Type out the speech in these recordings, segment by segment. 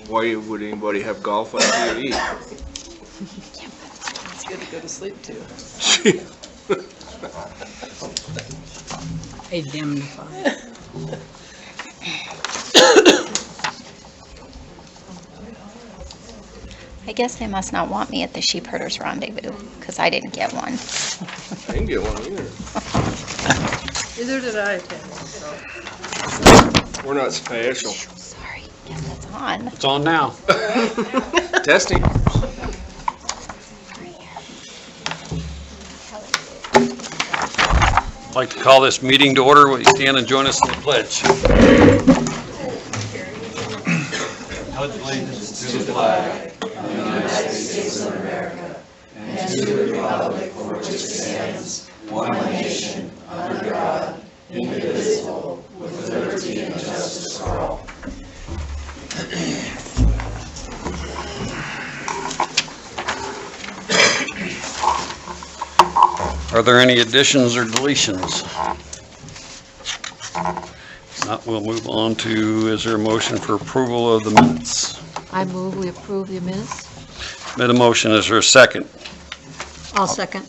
Why would anybody have golf on TV? It's good to go to sleep too. Indemnify. I guess they must not want me at the Sheep Herders Rendezvous, because I didn't get one. I didn't get one either. Neither did I attend, so. We're not special. Sorry, guess that's on. It's on now. Testing. I'd like to call this meeting to order. Will you stand and join us in the pledge? Pledge allegiance to the flag of the United States of America and to the republic for which it stands, one nation, under God, indivisible, with liberty and justice for all. Are there any additions or deletions? If not, we'll move on to, is there a motion for approval of the minutes? I move we approve the minutes. Made a motion, is there a second? I'll second.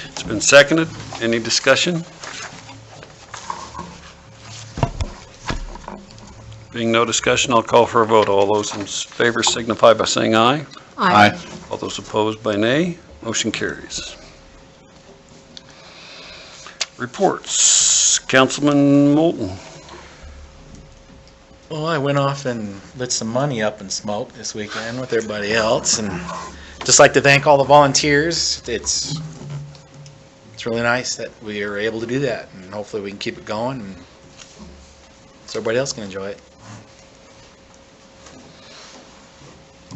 It's been seconded. Any discussion? Being no discussion, I'll call for a vote. All those in favor signify by saying aye. Aye. All those opposed by nay. Motion carries. Reports. Councilman Moulton. Well, I went off and lit some money up in smoke this weekend with everybody else, and just like to thank all the volunteers. It's really nice that we are able to do that, and hopefully we can keep it going, and so everybody else can enjoy it.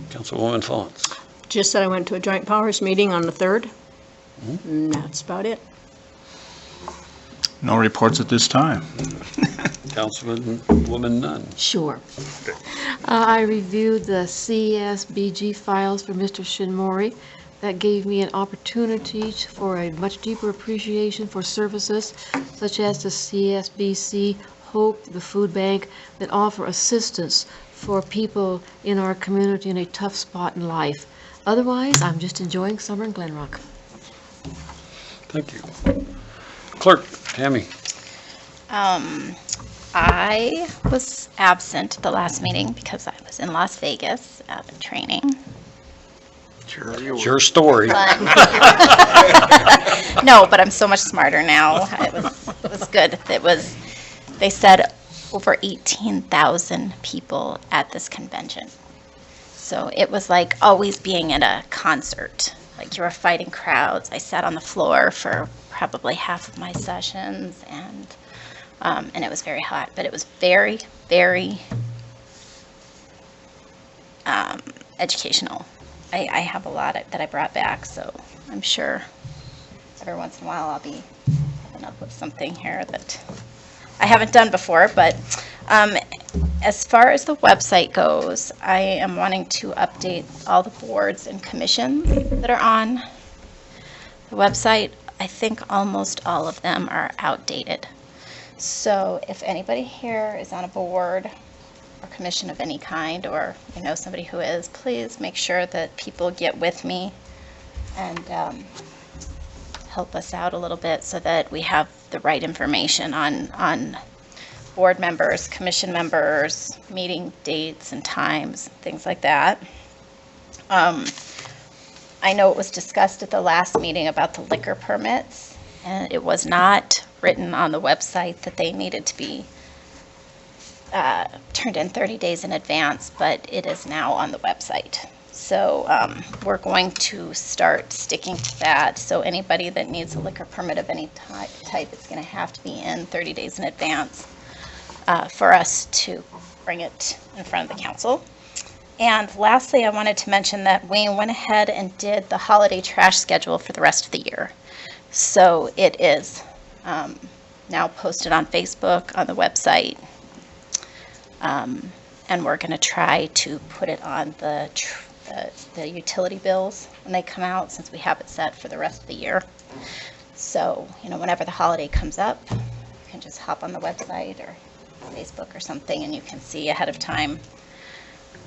Councilwoman Fawns. Just that I went to a joint powers meeting on the 3rd. And that's about it. No reports at this time. Councilwoman Nunn. Sure. I reviewed the CSBG files for Mr. Shinmori. That gave me an opportunity for a much deeper appreciation for services such as the CSBC, Hope, the food bank, that offer assistance for people in our community in a tough spot in life. Otherwise, I'm just enjoying summer in Glen Rock. Thank you. Clerk, Tammy. I was absent at the last meeting because I was in Las Vegas at a training. It's your story. But no, but I'm so much smarter now. It was good. They said over 18,000 people at this convention. So it was like always being at a concert. Like you were fighting crowds. I sat on the floor for probably half of my sessions, and it was very hot, but it was very, very educational. I have a lot that I brought back, so I'm sure every once in a while I'll be coming up with something here that I haven't done before. But as far as the website goes, I am wanting to update all the boards and commissions that are on the website. I think almost all of them are outdated. So if anybody here is on a board or commission of any kind, or you know somebody who is, please make sure that people get with me and help us out a little bit so that we have the right information on board members, commission members, meeting dates and times, things like that. I know it was discussed at the last meeting about the liquor permits, and it was not written on the website that they needed to be turned in 30 days in advance, but it is now on the website. So we're going to start sticking to that. So anybody that needs a liquor permit of any type is going to have to be in 30 days in advance for us to bring it in front of the council. And lastly, I wanted to mention that Wayne went ahead and did the holiday trash schedule for the rest of the year. So it is now posted on Facebook, on the website. And we're going to try to put it on the utility bills when they come out, since we have it set for the rest of the year. So, you know, whenever the holiday comes up, you can just hop on the website or Facebook or something, and you can see ahead of time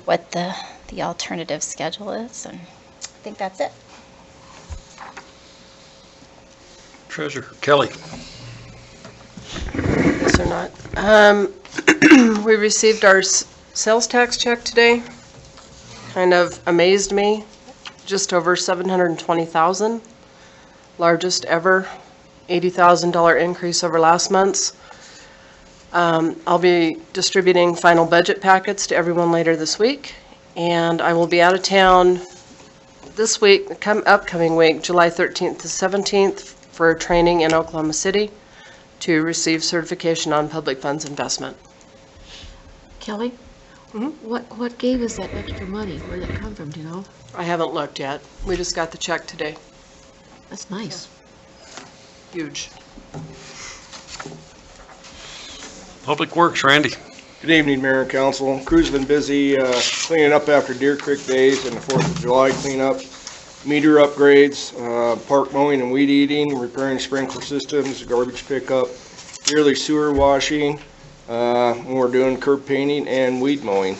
what the alternative schedule is, and I think that's it. Treasurer Kelly. Yes or not? We received our sales tax check today. Kind of amazed me. Just over $720,000, largest ever, $80,000 increase over last month's. I'll be distributing final budget packets to everyone later this week, and I will be out of town this week, upcoming week, July 13th to 17th, for training in Oklahoma City to receive certification on public funds investment. Kelly? What gave us that extra money? Where did it come from, do you know? I haven't looked yet. We just got the check today. That's nice. Huge. Public Works, Randy. Good evening, Mayor and Council. Crew's been busy cleaning up after Deer Creek Days and the 4th of July cleanup, meter upgrades, park mowing and weed eating, repairing sprinkler systems, garbage pickup, yearly sewer washing. We're doing curb painting and weed mowing.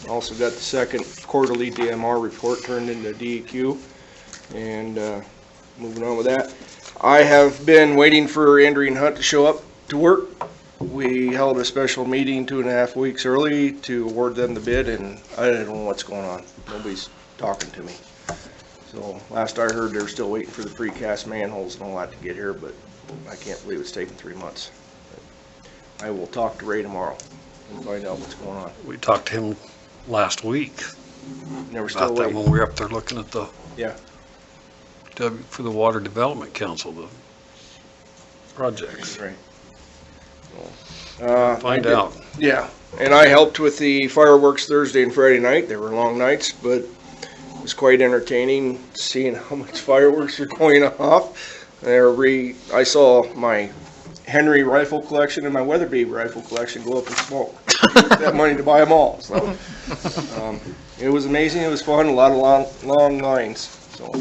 Also got the second quarterly DMR report turned into DEQ, and moving on with that. I have been waiting for Andrew Hunt to show up to work. We held a special meeting 2.5 weeks early to award them the bid, and I don't know what's going on. Nobody's talking to me. So last I heard, they're still waiting for the precast manholes and all that to get here, but I can't believe it's taken 3 months. I will talk to Ray tomorrow and find out what's going on. We talked to him last week Never still about that waiting. when we were up there looking at the Yeah. for the Water Development Council, the projects. Right. Find out. Yeah, and I helped with the fireworks Thursday and Friday night. They were long nights, but it was quite entertaining seeing how much fireworks are going off. I saw my Henry rifle collection and my Weatherby rifle collection go up in smoke. That money to buy them all. So it was amazing. It was fun. A lot of long lines. So,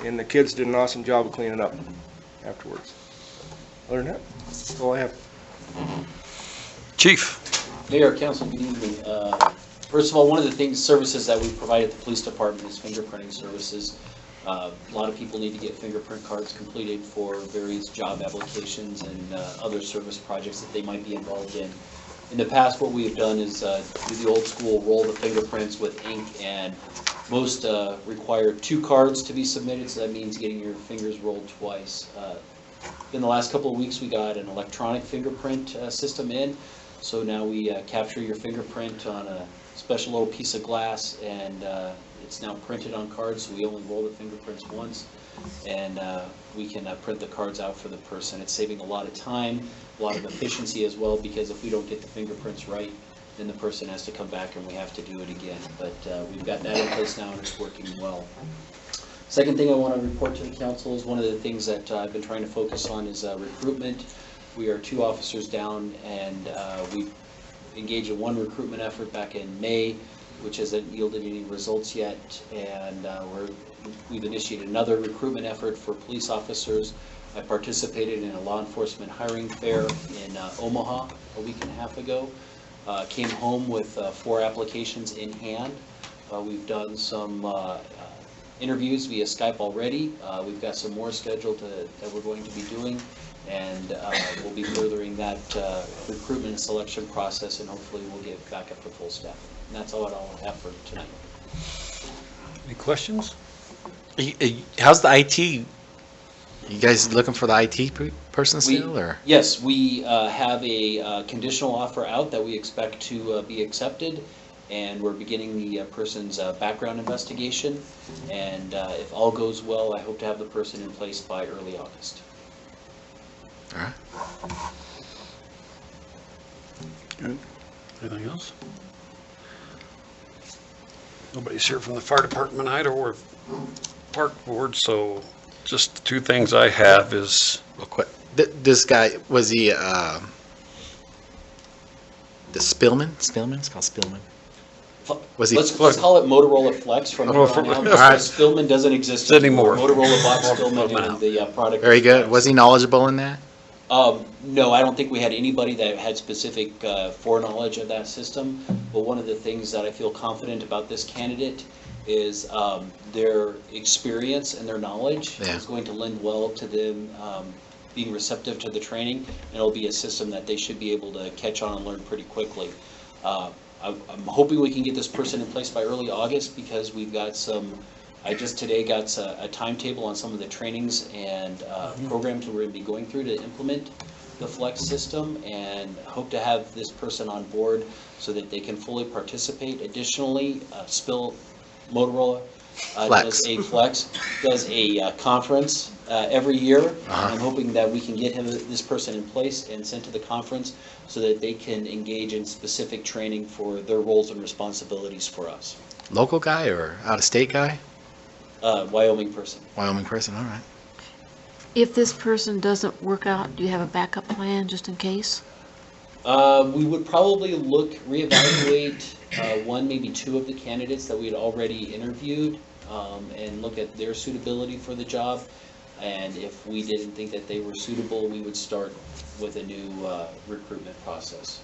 and the kids did an awesome job of cleaning up afterwards. Other than that, that's all I have. Chief. Mayor, Council, good evening. First of all, one of the services that we provide at the police department is fingerprinting services. A lot of people need to get fingerprint cards completed for various job applications and other service projects that they might be involved in. In the past, what we have done is do the old school roll the fingerprints with ink, and most require 2 cards to be submitted, so that means getting your fingers rolled twice. In the last couple of weeks, we got an electronic fingerprint system in, so now we capture your fingerprint on a special little piece of glass, and it's now printed on cards, so we only roll the fingerprints once, and we can print the cards out for the person. It's saving a lot of time, a lot of efficiency as well, because if we don't get the fingerprints right, then the person has to come back and we have to do it again. But we've got that in place now, and it's working well. Second thing I want to report to the council is one of the things that I've been trying to focus on is recruitment. We are 2 officers down, and we engaged in one recruitment effort back in May, which hasn't yielded any results yet, and we've initiated another recruitment effort for police officers. I participated in a law enforcement hiring fair in Omaha a week and a half ago. Came home with 4 applications in hand. We've done some interviews via Skype already. We've got some more scheduled that we're going to be doing, and we'll be furthering that recruitment and selection process, and hopefully we'll get back up to full staff. And that's all I'll have for tonight. Any questions? How's the IT? You guys looking for the IT person still, or? Yes, we have a conditional offer out that we expect to be accepted, and we're beginning the person's background investigation, and if all goes well, I hope to have the person in place by early August. All right. Good. Anything else? Nobody's here from the fire department either, or park board, so just the 2 things I have is, Real quick. This guy, was he, the Spillman? Spillman? It's called Spillman. Was he? Let's call it Motorola Flex from here on out, because Spillman doesn't exist anymore. Motorola bought Spillman and the product. Very good. Was he knowledgeable in that? No, I don't think we had anybody that had specific foreknowledge of that system, but one of the things that I feel confident about this candidate is their experience and their knowledge Yeah. is going to lend well to them being receptive to the training, and it'll be a system that they should be able to catch on and learn pretty quickly. I'm hoping we can get this person in place by early August, because we've got I just today got a timetable on some of the trainings and programs we're going to be going through to implement the Flex system, and hope to have this person on board so that they can fully participate. Additionally, Motorola does a conference every year. I'm hoping that we can get this person in place and sent to the conference so that they can engage in specific training for their roles and responsibilities for us. Local guy or out-of-state guy? Wyoming person. Wyoming person, all right. If this person doesn't work out, do you have a backup plan just in case? We would probably reevaluate one, maybe two of the candidates that we had already interviewed, and look at their suitability for the job. And if we didn't think that they were suitable, we would start with a new recruitment process.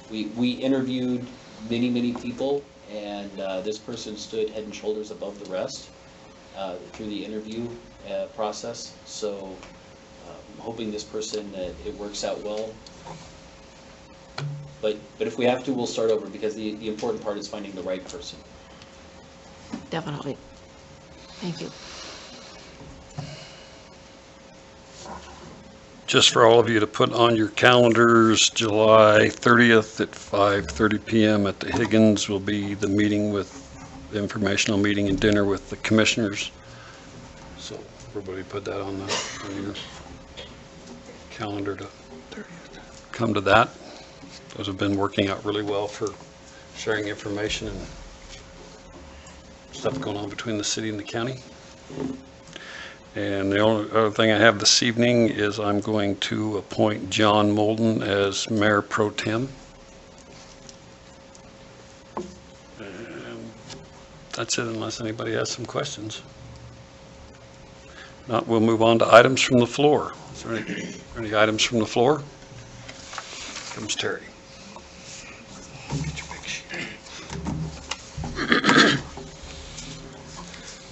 We interviewed many people, and this person stood head and shoulders above the rest through the interview process. So I'm hoping this person, it works out well. But if we have to, we'll start over, because the important part is finding the right person. Definitely. Thank you. Just for all of you to put on your calendars, July 30th at 5:30 p.m. at the Higgins will be the meeting the informational meeting and dinner with the commissioners. So everybody put that on your calendar to come to that. Those have been working out really well for sharing information and stuff going on between the city and the county. And the only other thing I have this evening is I'm going to appoint John Molden as Mayor Pro Tem. And that's it, unless anybody has some questions. Not, we'll move on to items from the floor. Is there any items from the floor? Comes Terry.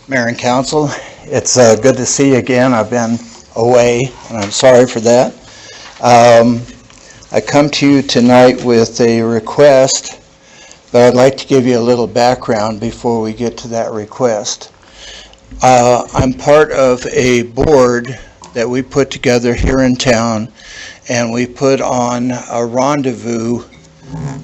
Mayor and Council, it's good to see you again. I've been away, and I'm sorry for that. I come to you tonight with a request, but I'd like to give you a little background before we get to that request. I'm part of a board that we put together here in town, and we put on a rendezvous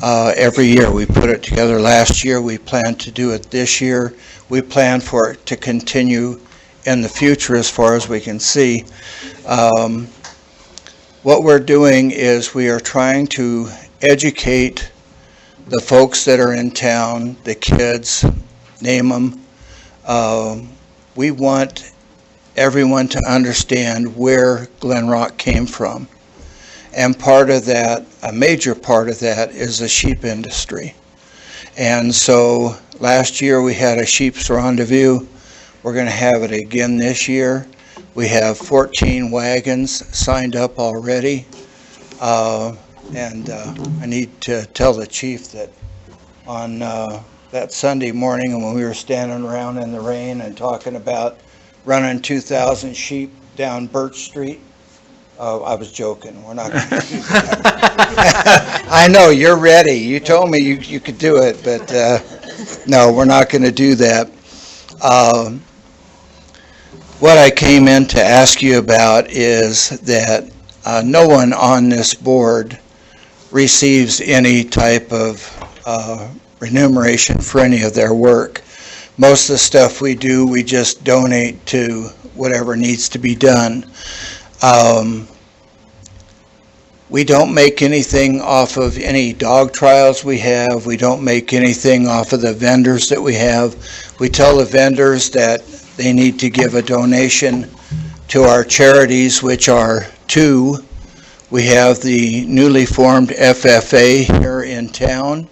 every year. We put it together last year. We plan to do it this year. We plan for it to continue in the future as far as we can see. What we're doing is we are trying to educate the folks that are in town, the kids, name them. We want everyone to understand where Glen Rock came from. And part of that, a major part of that, is the sheep industry. And so last year we had a sheep's rendezvous. We're going to have it again this year. We have 14 wagons signed up already. And I need to tell the chief that on that Sunday morning when we were standing around in the rain and talking about running 2,000 sheep down Birch Street, I was joking. We're not going to do that. I know, you're ready. You told me you could do it, but no, we're not going to do that. What I came in to ask you about is that no one on this board receives any type of remuneration for any of their work. Most of the stuff we do, we just donate to whatever needs to be done. We don't make anything off of any dog trials we have. We don't make anything off of the vendors that we have. We tell the vendors that they need to give a donation to our charities, which are two. We have the newly formed FFA here in town,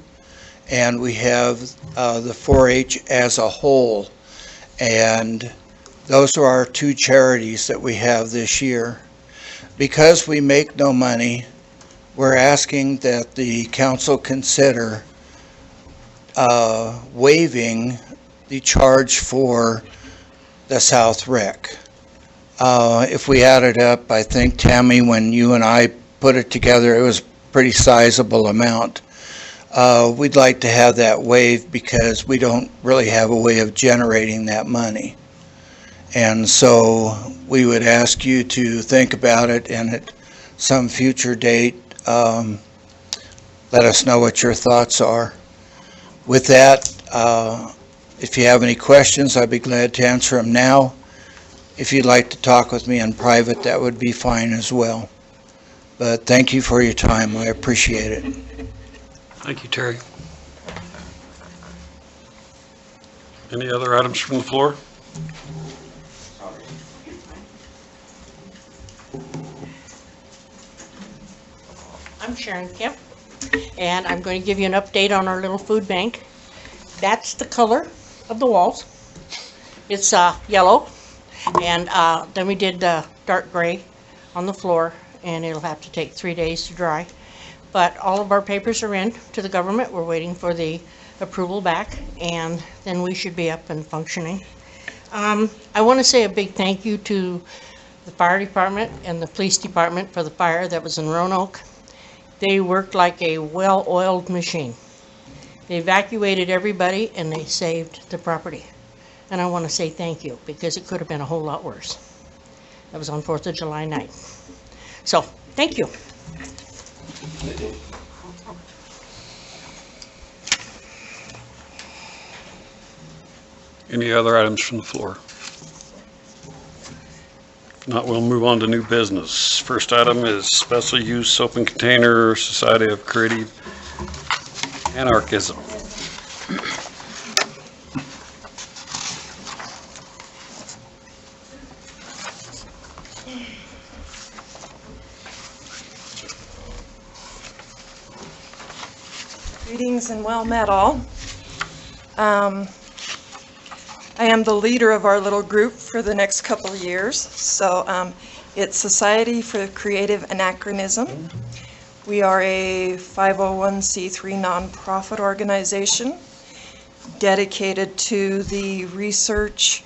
and we have the 4-H as a whole. And those are our two charities that we have this year. because we make no money, we're asking that the council consider waiving the charge for the South Rec. If we added up, I think, Tammy, when you and I put it together, it was a pretty sizable amount. We'd like to have that waived because we don't really have a way of generating that money. And so we would ask you to think about it, and at some future date, let us know what your thoughts are. With that, if you have any questions, I'd be glad to answer them now. If you'd like to talk with me in private, that would be fine as well. But thank you for your time. I appreciate it. Thank you, Terry. Any other items from the floor? I'm Sharon Kemp, and I'm going to give you an update on our little food bank. That's the color of the walls. It's yellow, and then we did dark gray on the floor, and it'll have to take 3 days to dry. But all of our papers are in to the government. We're waiting for the approval back, and then we should be up and functioning. I want to say a big thank you to the fire department and the police department for the fire that was in Roanoke. They worked like a well-oiled machine. They evacuated everybody and they saved the property. And I want to say thank you, because it could have been a whole lot worse. That was on 4th of July night. So, thank you. Any other items from the floor? If not, we'll move on to new business. First item is special use open container Society of Creative Anarchism. Greetings and well met all. I am the leader of our little group for the next couple of years. So it's Society for Creative Anachronism. We are a 501c3 nonprofit organization dedicated to the research,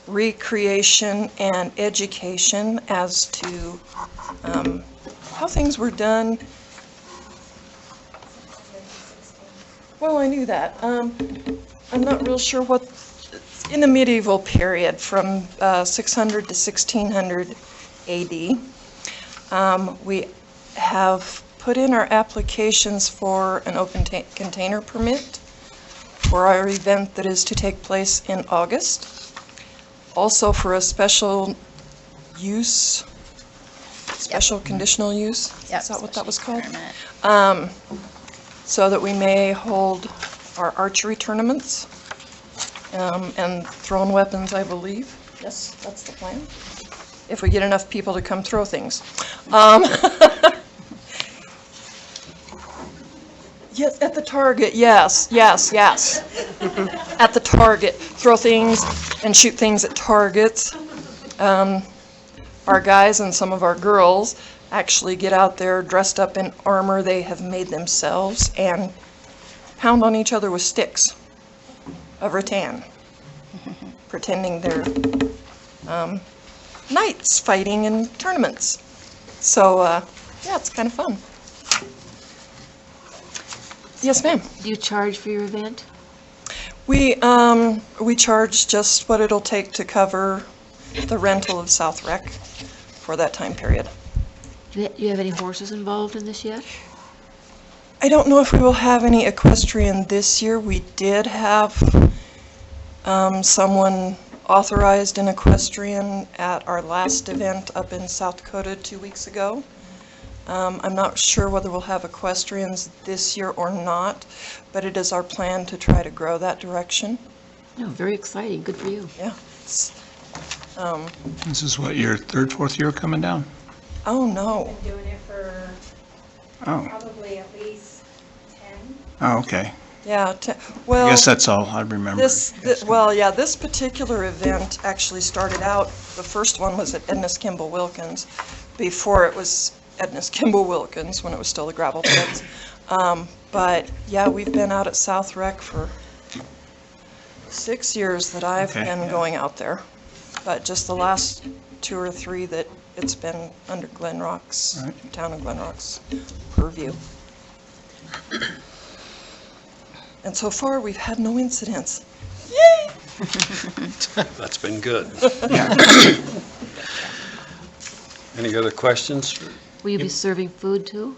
recreation, and education as to how things were done. Well, I knew that. I'm not real sure what, in the medieval period from 600 to 1600 AD. We have put in our applications for an open container permit for our event that is to take place in August. Also for a special use, special conditional use? Yep, Is that what that was called? permit. So that we may hold our archery tournaments and thrown weapons, I believe. Yes, that's the plan. If we get enough people to come throw things. Yes, at the Target, yes. At the Target, throw things and shoot things at targets. Our guys and some of our girls actually get out there dressed up in armor they have made themselves and pound on each other with sticks of rattan, pretending they're knights fighting in tournaments. So, yeah, it's kind of fun. Yes, ma'am. Do you charge for your event? We charge just what it'll take to cover the rental of South Rec for that time period. Do you have any horses involved in this yet? I don't know if we will have any equestrian this year. We did have someone authorized an equestrian at our last event up in South Dakota 2 weeks ago. I'm not sure whether we'll have equestrians this year or not, but it is our plan to try to grow that direction. No, very exciting. Good for you. Yeah. This is what, your third, fourth year coming down? Oh, no. Been doing it for Oh, probably at least 10. oh, okay. Yeah, well. I guess that's all I remember. This particular event actually started out, the first one was at Edna's Kimball Wilkins, before it was Edna's Kimball Wilkins, when it was still the gravel pits. But yeah, we've been out at South Rec for 6 years that I've Okay, been yeah. going out there. But just the last 2 or 3 that it's been under Glen Rock's, Right. town of Glen Rock's purview. And so far, we've had no incidents. Yay! That's been good. Any other questions? Will you be serving food too?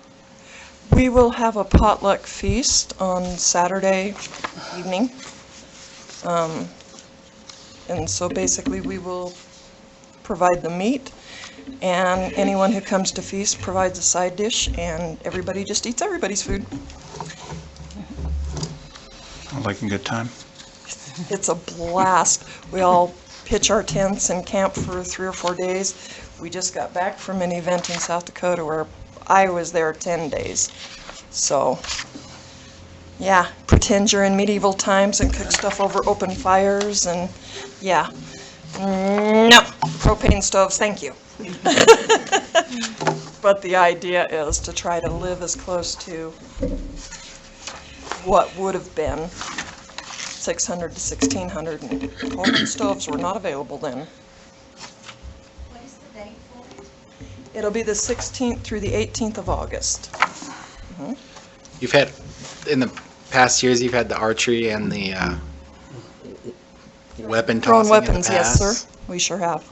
We will have a potluck feast on Saturday evening. And so basically, we will provide the meat, and anyone who comes to feast provides a side dish, and everybody just eats everybody's food. Sounds like a good time. It's a blast. We all pitch our tents and camp for 3 or 4 days. We just got back from an event in South Dakota where I was there 10 days. So, yeah, pretend you're in medieval times and cook stuff over open fires and, yeah. No, propane stoves, thank you. But the idea is to try to live as close to what would have been 600 to 1600, and Pullman stoves were not available then. What is the date for it? It'll be the 16th through the 18th of August. You've had, in the past years, you've had the archery and the weapon Thrown tossing in the weapons, yes, sir. past? We sure have.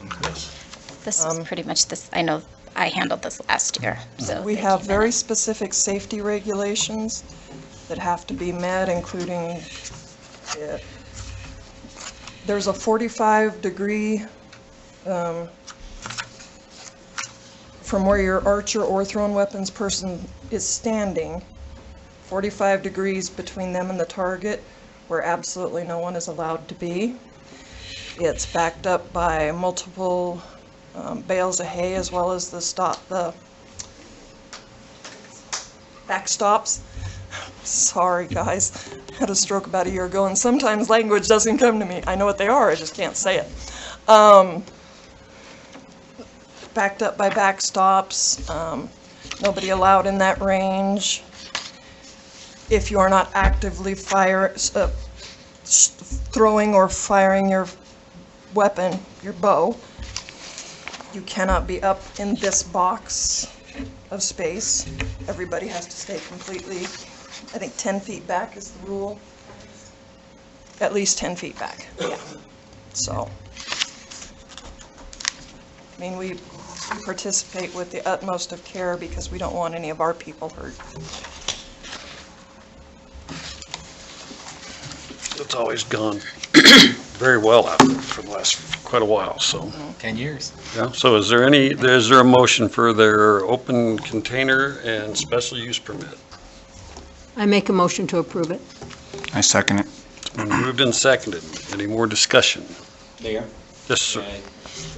This is pretty much this, I know I handled this last year, so. We they have came very in. specific safety regulations that have to be met, including there's a 45-degree from where your archer or thrown weapons person is standing, 45 degrees between them and the target, where absolutely no one is allowed to be. It's backed up by multiple bales of hay, as well as the backstops. Sorry, guys. Had a stroke about a year ago, and sometimes language doesn't come to me. I know what they are, I just can't say it. Backed up by backstops. Nobody allowed in that range. If you are not actively throwing or firing your weapon, your bow, you cannot be up in this box of space. Everybody has to stay completely, I think 10 feet back is the rule. At least 10 feet back, yeah. So, I mean, we participate with the utmost of care because we don't want any of our people hurt. It's always gone very well out there for the last quite a while, so. 10 years. Yeah, so is there a motion for their open container and special use permit? I make a motion to approve it. I second it. It's been moved and seconded. Any more discussion? Mayor? Yes, sir. May I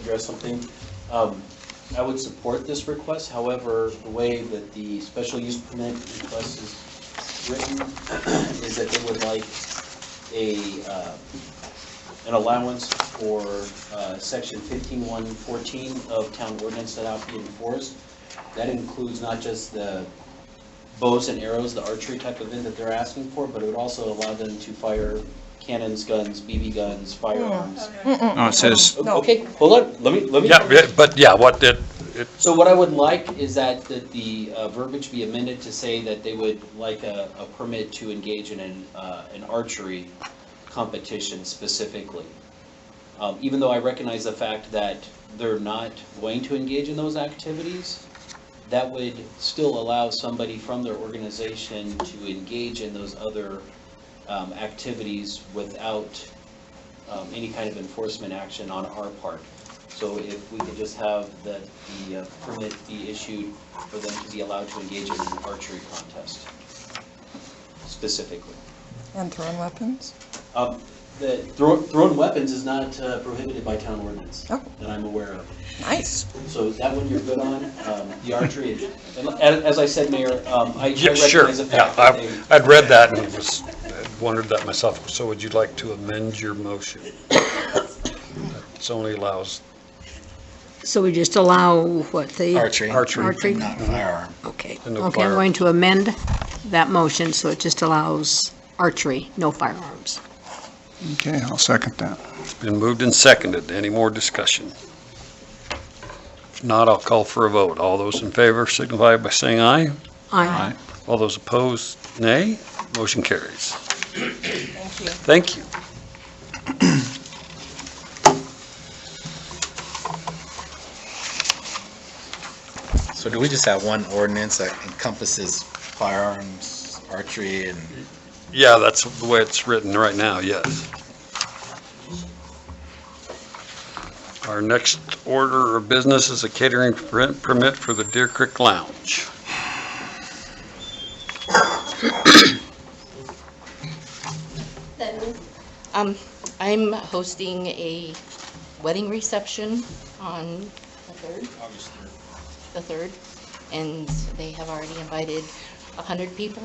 address something? I would support this request, however, the way that the special use permit request is written is that they would like an allowance for section 15.1.14 of town ordinance that ought to be enforced. That includes not just the bows and arrows, the archery type of event that they're asking for, but it would also allow them to fire cannons, guns, BB guns, firearms. Oh, it says, Okay, hold on, let me. Yeah, but yeah, So what I would like is that the verbiage be amended to say that they would like a permit to engage in an archery competition specifically. Even though I recognize the fact that they're not going to engage in those activities, that would still allow somebody from their organization to engage in those other activities without any kind of enforcement action on our part. So if we could just have the permit be issued for them to be allowed to engage in an archery contest, specifically. And thrown weapons? The thrown weapons is not prohibited by town ordinance, Oh. that I'm aware of. Nice. So that one you're good on. The archery, and as I said, Mayor, I yeah, sure. recognize the Yeah, fact that they... I'd read that and wondered that myself. So would you like to amend your motion? It only allows So we just allow what, the? Archery. Archery? Not firearm. Okay. And no Okay, I'm fire. going to amend that motion, so it just allows archery, no firearms. Okay, I'll second that. Been moved and seconded. Any more discussion? If not, I'll call for a vote. All those in favor signify by saying aye. Aye. All those opposed, nay. Motion carries. Thank you. Thank you. So do we just have one ordinance that encompasses firearms, archery, and Yeah, that's the way it's written right now, yes. Our next order of business is a catering permit for the Deer Creek Lounge. I'm hosting a wedding reception on the 3rd. August 3rd. The 3rd, and they have already invited 100 people,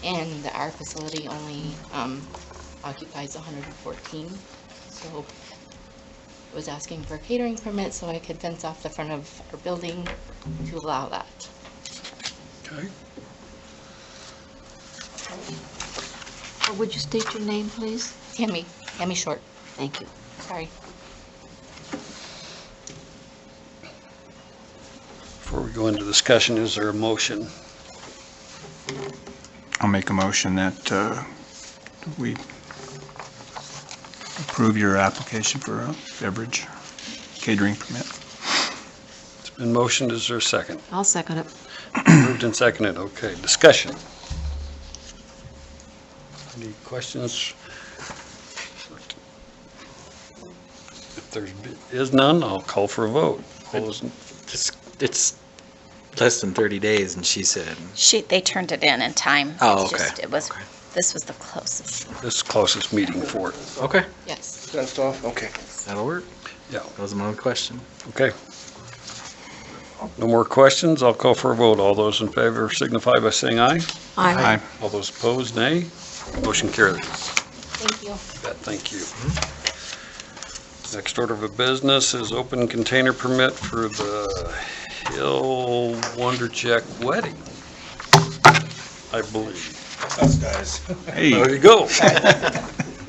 and our facility only occupies 114, so I was asking for a catering permit so I could fence off the front of our building to allow that. Okay. Would you state your name, please? Tammy Short, Thank you. sorry. Before we go into discussion, is there a motion? I'll make a motion that we approve your application for a beverage catering permit. It's been motioned. Is there a second? I'll second it. Moved and seconded. Okay, discussion. Any questions? If there is none, I'll call for a vote. All those in- it's less than 30 days, and she said, They turned it in time. Oh, It's just- okay. It was, this was the closest. This is closest meeting for it. okay, Yes. Fenced off? Okay. that'll work. Yeah. That was my only question. Okay. No more questions. I'll call for a vote. All those in favor signify by saying aye. Aye. All those opposed, nay. Motion carries. Thank you. Thank you. Next order of business is open container permit for the Hill Wondercheck wedding, I believe. Us guys. Hey. There you go.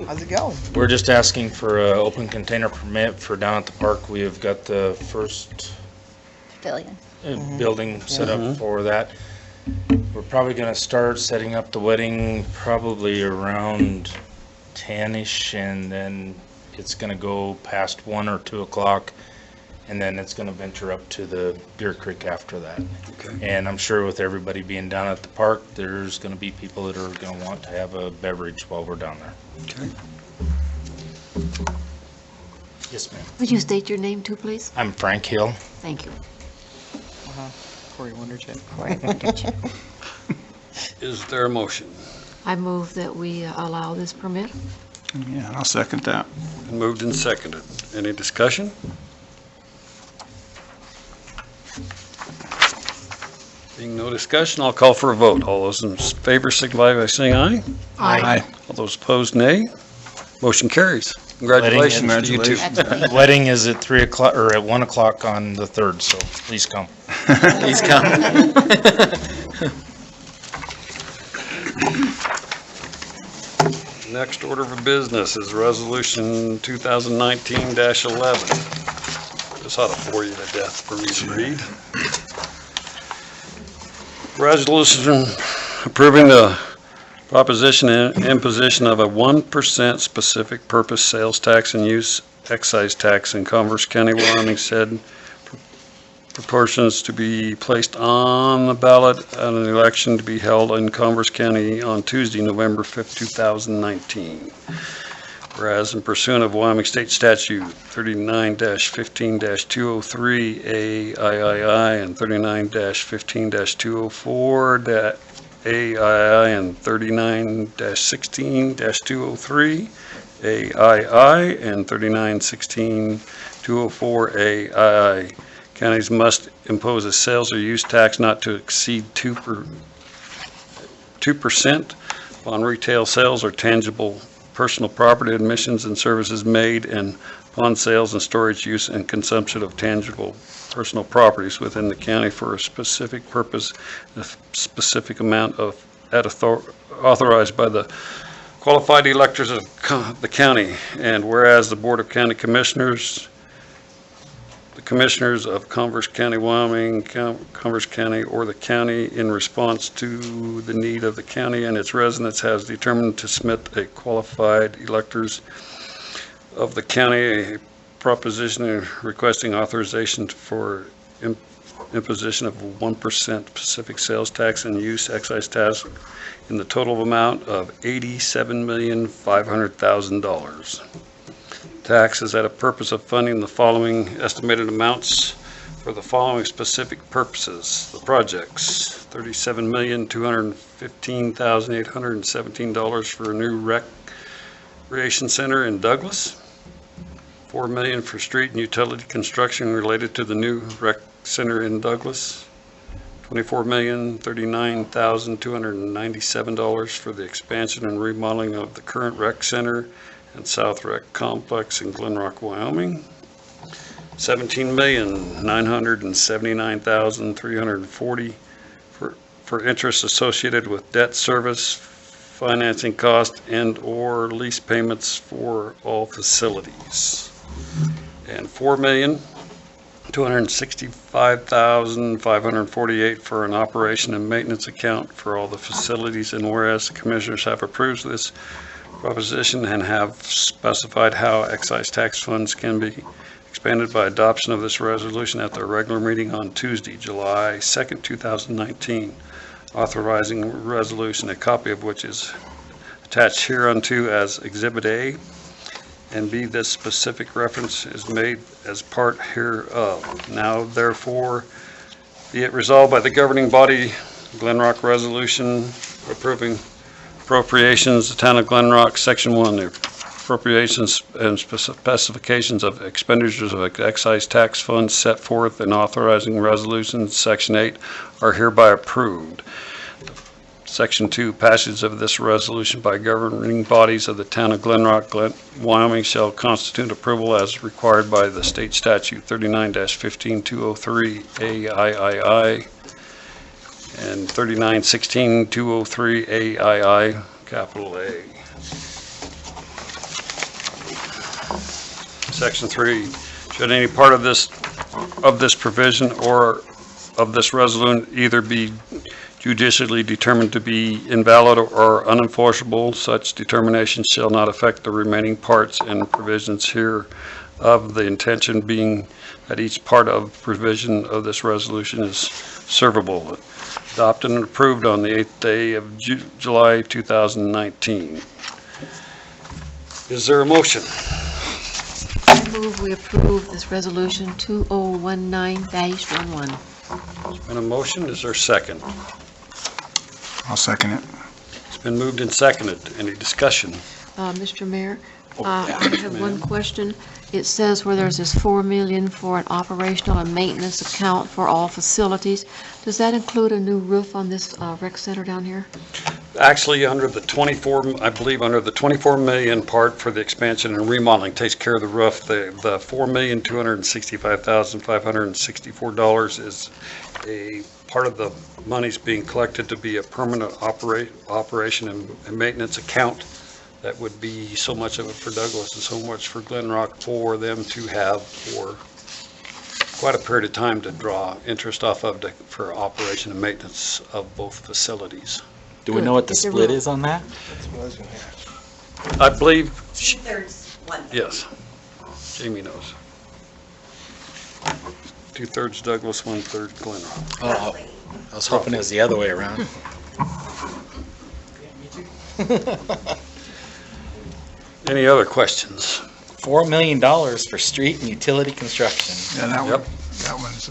How's it going? We're just asking for an open container permit for down at the park. We have got the first Pavilion. building set up for that. We're probably gonna start setting up the wedding probably around 10-ish, and then it's gonna go past 1 or 2 o'clock, and then it's gonna venture up to the Deer Creek after that. Okay. And I'm sure with everybody being down at the park, there's gonna be people that are gonna want to have a beverage while we're down there. Okay. Yes, ma'am. Would you state your name too, please? I'm Frank Hill. Thank you. Corey Wondercheck. Is there a motion? I move that we allow this permit. Yeah, I'll second that. Been moved and seconded. Any discussion? Being no discussion, I'll call for a vote. All those in favor signify by saying aye. Aye. All those opposed, nay. Motion carries. Congratulations to you two. Congratulations. Wedding is at 3 o'clock, or at 1 o'clock on the 3rd, so please come. He's coming. Next order of business is Resolution 2019-11. This ought to bore you to death for me to read. Resolution approving the proposition and imposition of a 1% specific purpose sales tax and use excise tax in Converse County, Wyoming, said proportions to be placed on the ballot at an election to be held in Converse County on Tuesday, November 5th, 2019. Whereas in pursuant of Wyoming State Statute 39-15-203 AII and 39-15-204 AII and 39-16-203 AII and 39-16-204 AII. Counties must impose a sales or use tax not to exceed 2% on retail sales or tangible personal property admissions and services made and upon sales and storage, use, and consumption of tangible personal properties within the county for a specific purpose, a specific amount of authorized by the qualified electors of the county. And whereas the Board of County Commissioners, the Commissioners of Converse County, Wyoming, Converse County, or the county, in response to the need of the county and its residents, has determined to submit a qualified electors of the county a proposition requesting authorization for imposition of 1% Pacific sales tax and use excise tax in the total amount of $87,500,000. Tax is at a purpose of funding the following estimated amounts for the following specific purposes. The projects: $37,215,817 for a new recreation center in Douglas, $4 million for street and utility construction related to the new rec center in Douglas, $24,039,297 for the expansion and remodeling of the current rec center and South Rec Complex in Glen Rock, Wyoming, $17,979,340 for interest associated with debt service, financing cost, and/or lease payments for all facilities, and $4,265,548 for an operation and maintenance account for all the facilities. And whereas the Commissioners have approved this proposition and have specified how excise tax funds can be expanded by adoption of this resolution at their regular meeting on Tuesday, July 2nd, 2019, authorizing a resolution, a copy of which is attached hereunto as Exhibit A, and B, this specific reference is made as part hereof. Now, therefore, be it resolved by the governing body, Glen Rock Resolution approving appropriations, the Town of Glen Rock, Section 1, the appropriations and specifications of expenditures of excise tax funds set forth in authorizing resolutions, Section 8, are hereby approved. Section 2, passage of this resolution by governing bodies of the Town of Glen Rock, Wyoming shall constitute approval as required by the state statute 39-15203 AIII and 39-16203 AII, capital A. Section 3, should any part of this provision or of this resolution either be judicially determined to be invalid or unenforceable, such determination shall not affect the remaining parts and provisions here of, the intention being that each part of provision of this resolution is servable. Adopted and approved on the 8th day of July 2019. Is there a motion? I move we approve this resolution 2019-11. There's been a motion. Is there a second? I'll second it. It's been moved and seconded. Any discussion? Mr. Mayor, I have one question. It says where there's this $4 million for an operational and maintenance account for all facilities. Does that include a new roof on this rec center down here? Actually, under the 24, I believe under the 24 million part for the expansion and remodeling takes care of the roof. The $4,265,564 is a part of the monies being collected to be a permanent operation and maintenance account. That would be so much of it for Douglas and so much for Glen Rock for them to have for quite a period of time to draw interest off of for operation and maintenance of both facilities. Do we know what the split is on that? That's what I was gonna ask. I believe, 2/3, 1/3. yes, Jamie knows. 2/3 Douglas, 1/3 Glen Rock. Oh, I was hoping it was the other way around. Any other questions? $4 million for street and utility construction. Yeah, that Yep. one, that one's,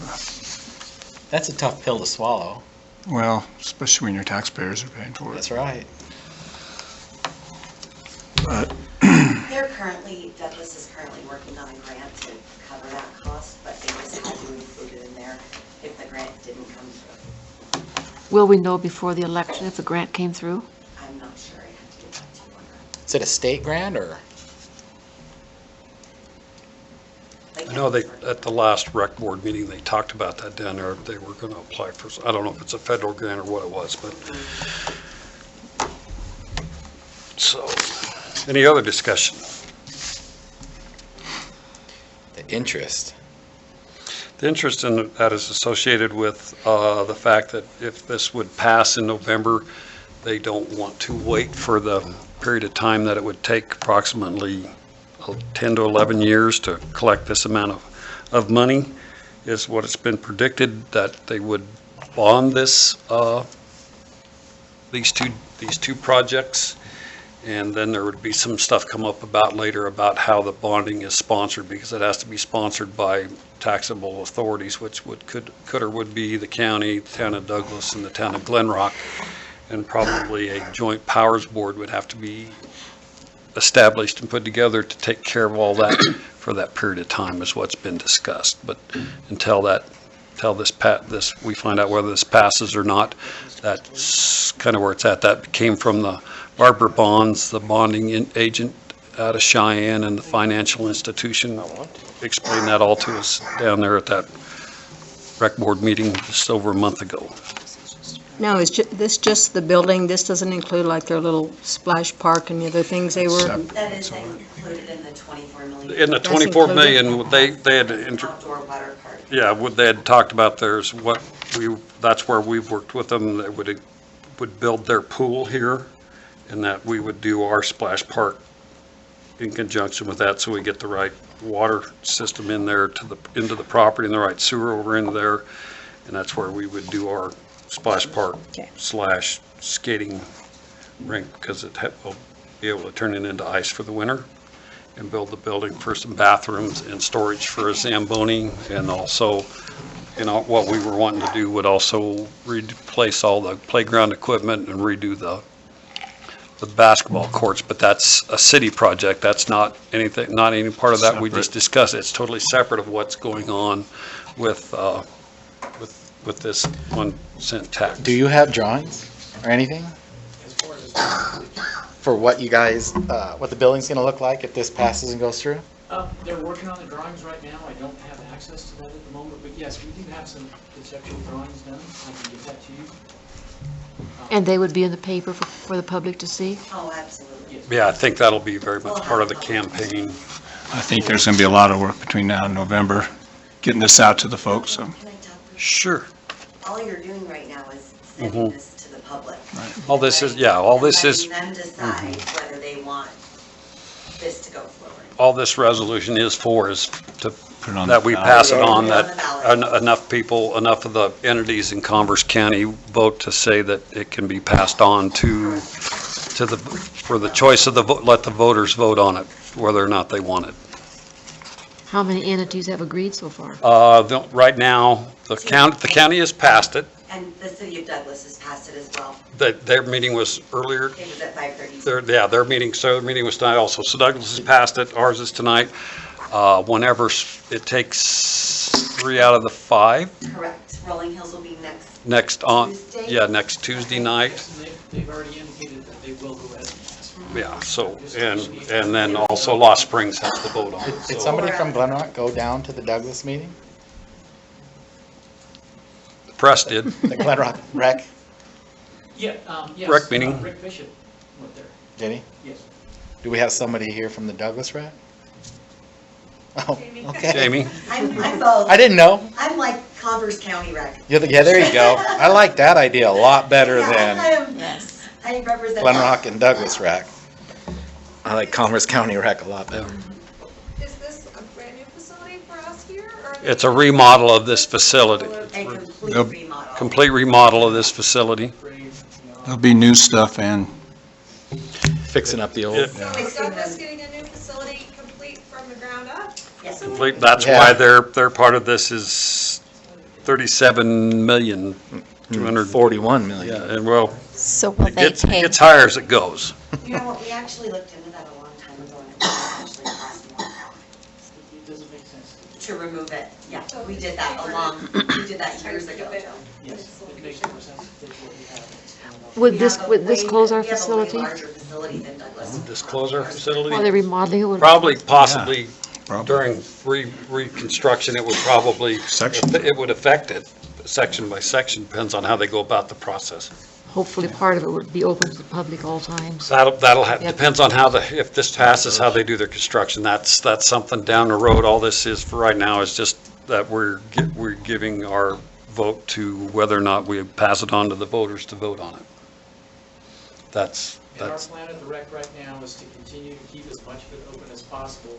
That's a tough pill to swallow. well, especially when your taxpayers are paying for it. That's right. But Douglas is currently working on a grant to cover that cost, but they just had to include it in there if the grant didn't come through. Will we know before the election if the grant came through? I'm not sure, I have to get back to you on that. Is it a state grant or? I know they, at the last rec board meeting, they talked about that down there. They were going to apply for, I don't know if it's a federal grant or what it was, but. So, any other discussion? The interest. The interest in that is associated with the fact that if this would pass in November, they don't want to wait for the period of time that it would take, approximately 10 to 11 years to collect this amount of money, is what it's been predicted, that they would bond this, these two projects. And then there would be some stuff come up about later about how the bonding is sponsored, because it has to be sponsored by taxable authorities, which could or would be the county, the town of Douglas, and the town of Glen Rock. And probably a joint powers board would have to be established and put together to take care of all that for that period of time, is what's been discussed. But until we find out whether this passes or not, that's kind of where it's at. That came from the Barber Bonds, the bonding agent out of Cheyenne, and the financial institution explained that all to us down there at that rec board meeting just over a month ago. Now, is this just the building? This doesn't include like their little splash park and the other things they were? That is included in the 24 million. In the 24 million, they had, Outdoor water park. yeah, they had talked about that's where we've worked with them, that would build their pool here, and that we would do our splash park in conjunction with that, so we get the right water system in there into the property, and the right sewer over into there, and that's where we would do our splash park / skating rink, because we'll be able to turn it into ice for the winter, and build the building for some bathrooms and storage for a Zamboni. And also, what we were wanting to do would also replace all the playground equipment and redo the basketball courts, but that's a city project. That's not anything, not any part of that we just discussed. It's totally separate of what's going on with this 1 cent tax. Do you have drawings or anything? For what you guys, what the building's gonna look like if this passes and goes through? They're working on the drawings right now. I don't have access to that at the moment, but yes, we do have some conceptual drawings done. I can get that to you. And they would be in the paper for the public to see? Oh, absolutely. Yeah, I think that'll be very much part of the campaign. I think there's going to be a lot of work between now and November, getting this out to the folks, so. Can I talk? Sure. All you're doing right now is sending this to the public. All this is, yeah, all this is, Letting them decide whether they want this to go forward. all this resolution is to, Put it on that the we ballot. pass it on, Put it that on the ballot. enough of the entities in Converse County vote to say that it can be passed on for the choice of the vote, let the voters vote on it, whether or not they want it. How many entities have agreed so far? Right now, the county has passed it. And the city of Douglas has passed it as well. Their meeting was earlier. It was at 5:30. Their meeting was tonight also. So Douglas has passed it, ours is tonight. Whenever it takes 3 out of the 5. Correct. Rolling Hills will be Next on, Tuesday? yeah, next Tuesday night. They've already indicated that they will go ahead and pass. Yeah, so, and then also Lost Springs has to vote on it. Did So somebody from Glen Rock go down to the Douglas meeting? the press did. The Glen Rock rec, Yeah, yes. Rec meeting. Rick Bishop went there, did he? yes. Do we have somebody here from the Douglas rec? Oh, okay. Jamie? I'm both. I didn't know. I'm like Converse County rec. Yeah, there you go. I like that idea a lot better than I represent. Glen Rock and Douglas rec. I like Commerce County rec a lot better. Is this a brand new facility for us here, or? It's a remodel of this facility. A complete Nope. remodel. Complete remodel of this facility. There'll be new stuff and Fixing up the old. So is Douglas getting a new facility complete from the ground up? Yes. Complete, that's Yeah. why their part of this is 37 million, 200. 41 million. Yeah, and well, So will it they gets pay? higher as it goes. You know what, we actually looked into that a long time ago and it was actually cost more It doesn't make sense. to remove it. Yeah, we did that years ago, Joe. Yes, it makes more sense to take what we have. Would this We have a close our we have a way facility? larger facility facility than Douglas. Disclose our facility? While they're remodeling it. would- Probably, possibly, Probably. during reconstruction, it would probably, it would affect it, section by section, depends on how they go about the process. Hopefully, part of it would be open to the public all times. That'll Yep. depends on how if this passes, how they do their construction. That's something down the road. All this is for right now is just that we're giving our vote to whether or not we pass it on to the voters to vote on it. That's. And our plan at the rec right now is to continue to keep as much of it open as possible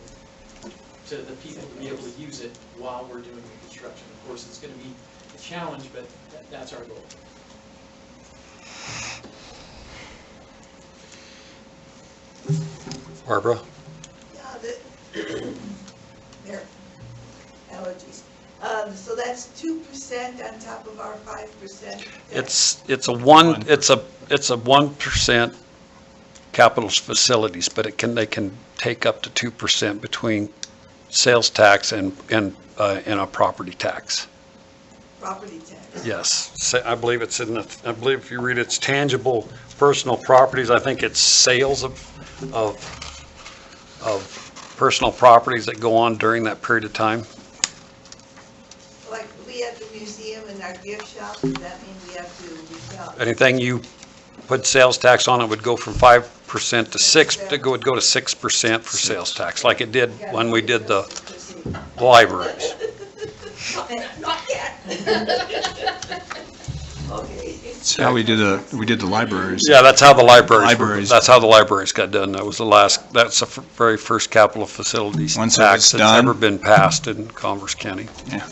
to the people to be able to use it while we're doing the construction. Of course, it's going to be a challenge, but that's our goal. Barbara? Their allergies. So that's 2% on top of our 5%? It's a 1% capital facilities, but they can take up to 2% between sales tax and a property tax. Property tax? Yes, I believe it's I believe if you read it's tangible personal properties, I think it's sales of personal properties that go on during that period of time. Like we at the museum and our gift shop, does that mean we have to recount? Anything you put sales tax on, it would go from 5% to 6%, it would go to 6% for sales tax, like it did when we did the libraries. Not yet. Okay. That's how we did the libraries. Yeah, that's how the libraries. That's how the libraries got done. That's the very first capital facilities Once it was tax that's done- ever been passed in Converse County. Yeah.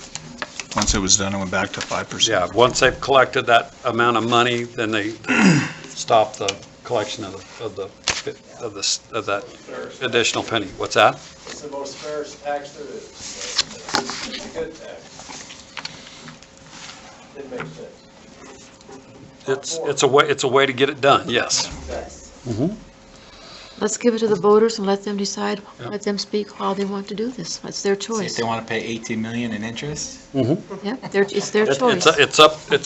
Once it was done, it went back to 5%. Yeah, once they've collected that amount of money, then they stop the collection of that additional penny. What's that? It's the most fairest tax there is. It's a good tax. It makes sense. It's a way to get it done, yes. Mhm. Let's give it to the voters and let them decide, let them speak how they want to do this. It's their See choice. if they want to pay 18 million in interest? Mhm. Yeah, it's their It's choice. it's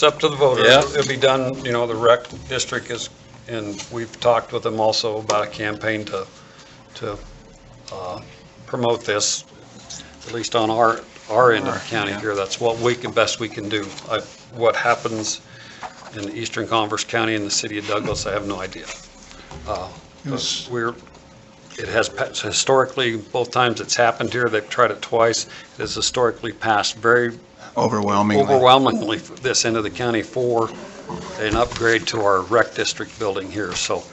up to the voters. Yeah. It'll be done, the rec district is, and we've talked with them also about a campaign to promote this, at least on our end of the county here. That's what best we can do. What happens in eastern Converse County and the city of Douglas, I have no idea. It has historically, both times it's happened here, they've tried it twice, it has historically passed very overwhelmingly this end of the county for an upgrade to our rec district building here, so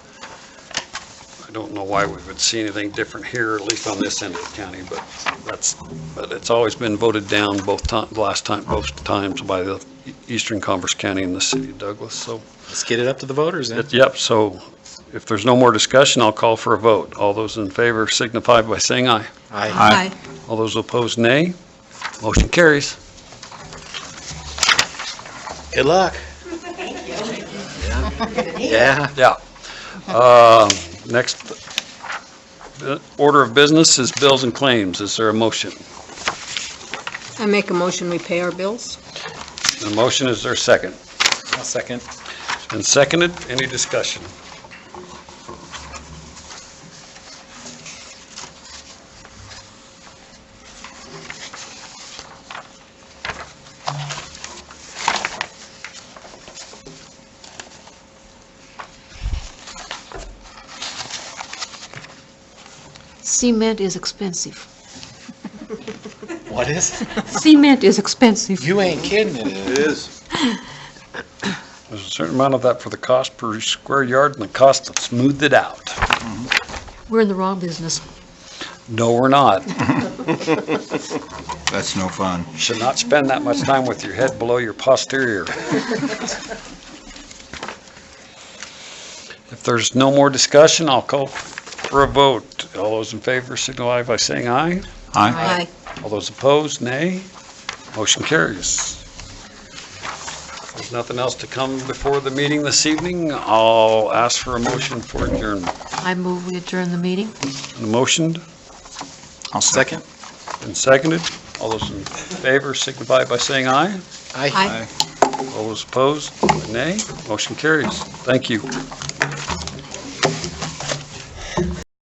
I don't know why we would see anything different here, at least on this end of the county, but it's always been voted down both times by the eastern Converse County and the city of Douglas, so. Let's get it up to the voters then. Yep, so if there's no more discussion, I'll call for a vote. All those in favor signify by saying aye. Aye. All those opposed, nay. Motion carries. Good luck. Yeah. Yeah. Next order of business is bills and claims. Is there a motion? I make a motion, we pay our bills. The motion, is there a second? I'll second. And seconded, any discussion? Cement is expensive. What is? Cement is expensive. You ain't kidding it. It is. There's a certain amount of that for the cost per square yard and the cost to smooth it out. We're in the wrong business. No, we're not. That's no fun. Should not spend that much time with your head below your posterior. If there's no more discussion, I'll call for a vote. All those in favor signify by saying aye. Aye. All those opposed, nay. Motion carries. There's nothing else to come before the meeting this evening. I'll ask for a motion for adjournment. I move we adjourn the meeting. Motioned I'll second. and seconded. All those in favor signify by saying aye. Aye. All those opposed, nay. Motion carries. Thank you.